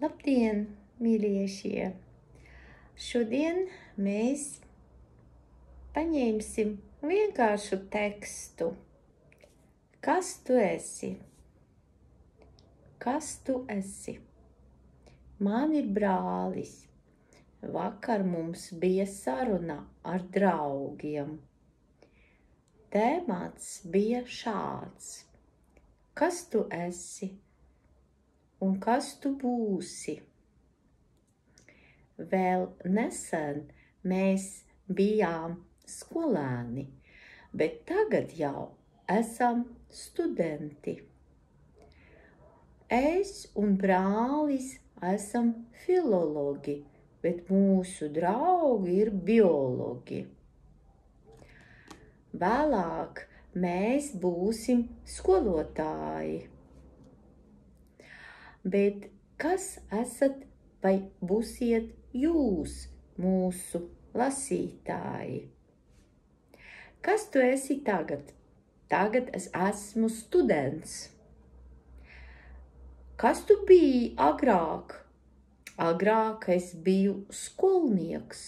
Labdien, mīļiešie! Šodien mēs paņemsim vienkāršu tekstu. Kas tu esi? Kas tu esi? Man ir brālis. Vakar mums bija saruna ar draugiem. Tēmats bija šāds. Kas tu esi? Un kas tu būsi? Vēl nesen mēs bijām skolēni, bet tagad jau esam studenti. Es un brālis esam filologi, bet mūsu draugi ir biologi. Vēlāk mēs būsim skolotāji. Bet kas esat vai būsiet jūs, mūsu lasītāji? Kas tu esi tagad? Tagad es esmu students. Kas tu biji agrāk? Agrāk es biju skolnieks.